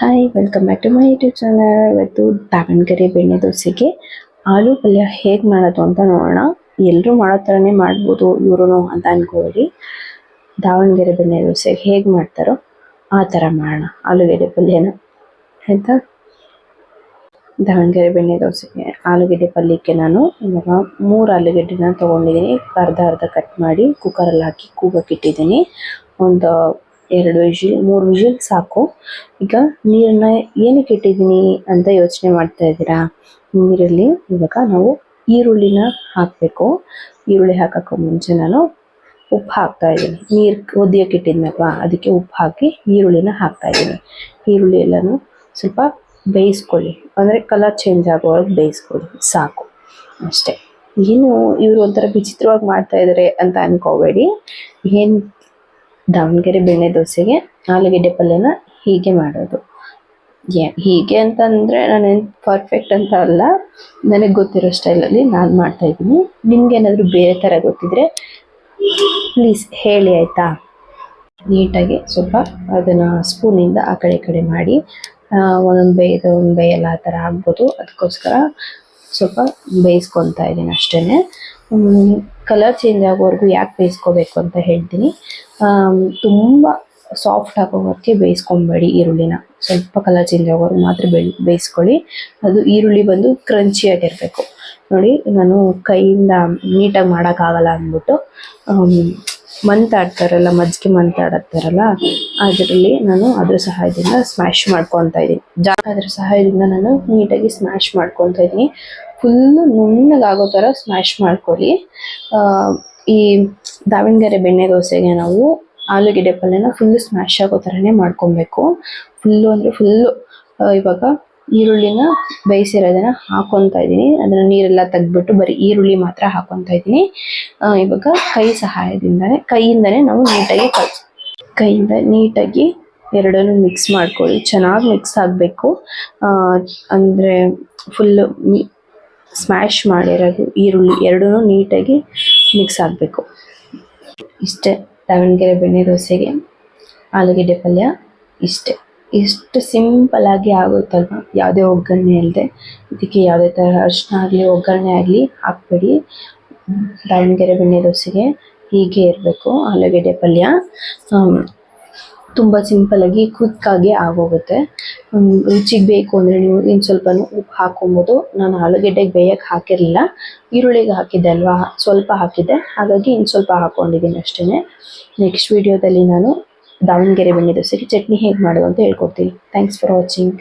Hi welcome back to my YouTube channel. ಇವತ್ತು ದಾವಣಗೆರೆ ಬೆಣ್ಣೆ ದೋಸೆಗೆ ಆಲೂ ಪಲ್ಯ ಹೇಗೆ ಮಾಡೋದು ಅಂತ ನೋಡೋಣ. ಎಲ್ಲರೂ ಮಾಡೋ ಥರನೇ ಮಾಡ್ಬೋದು ಇವರು ಅಂತ ಅನ್ಕೋಬೇಡಿ. ದಾವಣಗೆರೆ ಬೆಣ್ಣೆ ದೋಸೆ ಹೇಗೆ ಮಾಡ್ತಾರೋ ಆ ಥರ ಮಾಡೋಣ ಆಲೂಗೆಡ್ಡೆ ಪಲ್ಯನ, ಆಯಿತಾ. ದಾವಣಗೆರೆ ಬೆಣ್ಣೆ ದೋಸೆಗೆ ಆಲೂಗೆಡ್ಡೆ ಪಲ್ಯಕ್ಕೆ ನಾನು ಇವಾಗ 3 ಆಲೂಗೆಡ್ಡೆನ ತೊಗೊಂಡಿದ್ದೀನಿ. ಅರ್ಧ ಅರ್ಧ ಕಟ್ ಮಾಡಿ ಕುಕ್ಕರಲ್ಲಿ ಹಾಕಿ ಕೂಗಕ್ಕೆ ಇಟ್ಟಿದ್ದೀನಿ. ಒಂದು 2 ವಿಷಿಲ್ 3 ವಿಷಿಲ್ ಸಾಕು. ಈಗ ನೀರನ್ನ ಏನಕ್ಕೆ ಇಟ್ಟಿದ್ದೀನಿ ಅಂತ ಯೋಚನೆ ಮಾಡ್ತಾ ಇದ್ದೀರಾ? ನೀರಲ್ಲಿ ಇವಾಗ ನಾವು ಈರುಳ್ಳಿನ ಹಾಕಬೇಕು. ಈರುಳ್ಳಿ ಹಾಕೋಕ್ಕೂ ಮುಂಚೆ ನಾನು ಉಪ್ಪು ಹಾಕ್ತಾ ಇದ್ದೀನಿ. ನೀರು ಒದಿಯಕ್ಕೆ ಇಟ್ಟಿದ್ನಲ್ವಾ, ಅದಕ್ಕೆ ಉಪ್ಪು ಹಾಕಿ ಈರುಳ್ಳಿನ ಹಾಕ್ತಾ ಇದ್ದೀನಿ. ಈರುಳ್ಳಿ ಎಲ್ಲನೂ ಸ್ವಲ್ಪ ಬೇಯಿಸ್ಕೊಳ್ಳಿ, ಅಂದರೆ ಕಲರ್ ಚೇಂಜ್ ಆಗೋವರೆಗೆ ಬೇಯಿಸ್ಕೊಳ್ಳಿ ಸಾಕು, ಅಷ್ಟೇ. ಏನು ಇವರು ಒಂಥರ ವಿಚಿತ್ರವಾಗಿ ಮಾಡ್ತಾ ಇದ್ದಾರೆ ಅಂತ ಅನ್ಕೋಬೇಡಿ. ಏನು ದಾವಣಗೆರೆ ಬೆಣ್ಣೆ ದೋಸೆಗೆ ಆಲೂಗೆಡ್ಡೆ ಪಲ್ಯನ ಹೀಗೆ ಮಾಡೋದು. ಹೀಗೆ ಅಂತಂದರೆ ನಾನೇನು ಪರ್ಫೆಕ್ಟ್ ಅಂತ ಅಲ್ಲ, ನನಗೆ ಗೊತ್ತಿರೋ ಸ್ಟೈಲಲ್ಲಿ ನಾನು ಮಾಡ್ತಾಯಿದ್ದೀನಿ. ನಿಮ್ಗೇನಾದರೂ ಬೇರೆ ಥರ ಗೊತ್ತಿದ್ರೆ ಪ್ಲೀಸ್ ಹೇಳಿ, ಆಯಿತಾ. ನೀಟಾಗಿ ಸ್ವಲ್ಪ ಅದನ್ನು ಸ್ಪೂನಿಂದ ಆ ಕಡೆ ಈ ಕಡೆ ಮಾಡಿ ಒಂದೊಂದು ಬೇಯಲ್ಲ ಆ ಥರ ಆಗ್ಬೋದು. ಅದಕ್ಕೋಸ್ಕರ ಸ್ವಲ್ಪ ಬೇಯಿಸ್ಕೊತಾ ಇದ್ದೀನಿ ಅಷ್ಟೇ. ಕಲರ್ ಚೇಂಜ್ ಆಗೋವರೆಗೂ ಯಾಕೆ ಬೇಯಿಸ್ಕೋಬೇಕು ಅಂತ ಹೇಳ್ತೀನಿ. ತುಂಬ ಸಾಫ್ಟ್ ಆಗೋವರೆಗೆ ಬೇಯಿಸ್ಕೊಬೇಡಿ ಈರುಳ್ಳಿನ. ಸ್ವಲ್ಪ ಕಲರ್ ಚೇಂಜ್ ಆಗೋವರೆಗೂ ಮಾತ್ರ ಬೇಯಿಸ್ಕೊಳ್ಳಿ. ಅದು ಈರುಳ್ಳಿ ಬಂದು ಕ್ರಂಚಿಯಾಗಿರಬೇಕು. ನೋಡಿ, ನಾನು ಕೈಯಿಂದ ನೀಟಾಗಿ ಮಾಡೋಕ್ಕಾಗಲ್ಲ ಅಂದ್ಬಿಟ್ಟು ಮಂತಾಡ್ತಾರಲ್ಲ, ಮಜ್ಜಿಗೆ ಮಂತಾಡ್ತಾರಲ್ಲ, ಅದರಲ್ಲಿ ನಾನು ಅದ್ರ ಸಹಾಯದಿಂದ ಸ್ಮ್ಯಾಶ್ ಮಾಡ್ಕೊತಾ ಇದ್ದೀನಿ. ಅದ್ರ ಸಹಾಯದಿಂದ ನಾನು ನೀಟಾಗಿ ಸ್ಮ್ಯಾಶ್ ಮಾಡ್ಕೊತಾ ಇದ್ದೀನಿ. ಫುಲ್ಲು ನುಣ್ಣಗಾಗೋ ಥರ ಸ್ಮ್ಯಾಶ್ ಮಾಡ್ಕೊಳ್ಳಿ. ಈ ದಾವಣಗೆರೆ ಬೆಣ್ಣೆ ದೋಸೆಗೆ ನಾವು ಆಲೂಗೆಡ್ಡೆ ಪಲ್ಯನ ಫುಲ್ಲು ಸ್ಮ್ಯಾಶ್ ಆಗೋ ಥರನೇ ಮಾಡ್ಕೊಬೇಕು. ಫುಲ್ಲು ಅಂದರೆ ಫುಲ್ಲು. ಇವಾಗ ಈರುಳ್ಳಿನ ಬೇಯಿಸಿರೋದನ್ನು ಹಾಕ್ಕೊತಾ ಇದ್ದೀನಿ. ಅದನ್ನು ನೀರೆಲ್ಲ ತೆಗೆದ್ಬಿಟ್ಟು ಬರೀ ಈರುಳ್ಳಿ ಮಾತ್ರ ಹಾಕ್ಕೊತಾ ಇದ್ದೀನಿ. ಇವಾಗ ಕೈಯಿಂದನೇ ನಾವು ಕೈಯಿಂದ ನೀಟಾಗಿ ಎರಡನ್ನೂ ಮಿಕ್ಸ್ ಮಾಡ್ಕೊಳ್ಳಿ. ಚೆನ್ನಾಗಿ ಮಿಕ್ಸ್ ಆಗಬೇಕು. ಅಂದರೆ ಫುಲ್ಲು ಸ್ಮ್ಯಾಶ್ ಮಾಡಿರೋದು ಈರುಳ್ಳಿ ಎರಡೂ ನೀಟಾಗಿ ಮಿಕ್ಸ್ ಆಗಬೇಕು. ಇಷ್ಟೇ ದಾವಣಗೆರೆ ಬೆಣ್ಣೆ ದೋಸೆಗೆ ಆಲೂಗೆಡ್ಡೆ ಪಲ್ಯ. ಇಷ್ಟು ಸಿಂಪಲ್ಲಾಗಿ ಆಗುತ್ತಲ್ವ, ಯಾವುದೇ ಒಗ್ಗರಣೆ ಇಲ್ಲದೆ. ಇದಕ್ಕೆ ಯಾವುದೇ ಥರ ಅರಿಶಿನ ಆಗಲಿ ಒಗ್ಗರಣೆ ಆಗಲಿ ಹಾಕ್ಬೇಡಿ. ದಾವಣಗೆರೆ ಬೆಣ್ಣೆ ದೋಸೆಗೆ ಹೀಗೆ ಇರಬೇಕು ಆಲೂಗೆಡ್ಡೆ ಪಲ್ಯ. ತುಂಬ ಸಿಂಪಲ್ಲಾಗಿ ಕ್ವಿಕ್ಕಾಗಿ ಆಗೋಗುತ್ತೆ. ರುಚಿಗೆ ಬೇಕು ಅಂದರೆ ನೀವು ಇನ್ನು ಸ್ವಲ್ಪ ಉಪ್ಪು ಹಾಕ್ಕೊಬೋದು. ನಾನು ಆಲೂಗೆಡ್ಡೆಗೆ ಬೇಯಕ್ಕೆ ಹಾಕಿರಲಿಲ್ಲ, ಈರುಳ್ಳಿಗೆ ಹಾಕಿದ್ದೆ ಅಲ್ವಾ, ಸ್ವಲ್ಪ ಹಾಕಿದ್ದೆ, ಹಾಗಾಗಿ ಇನ್ನು ಸ್ವಲ್ಪ ಹಾಕ್ಕೊಂಡಿದ್ದೀನಿ ಅಷ್ಟೇ. ನೆಕ್ಸ್ಟ್ ವಿಡಿಯೋದಲ್ಲಿ ನಾನು ದಾವಣಗೆರೆ ಬೆಣ್ಣೆ ದೋಸೆಗೆ ಚಟ್ನಿ ಹೇಗೆ ಮಾಡೋದು ಅಂತ ಹೇಳ್ಕೊಡ್ತೀನಿ. Thanks for watching.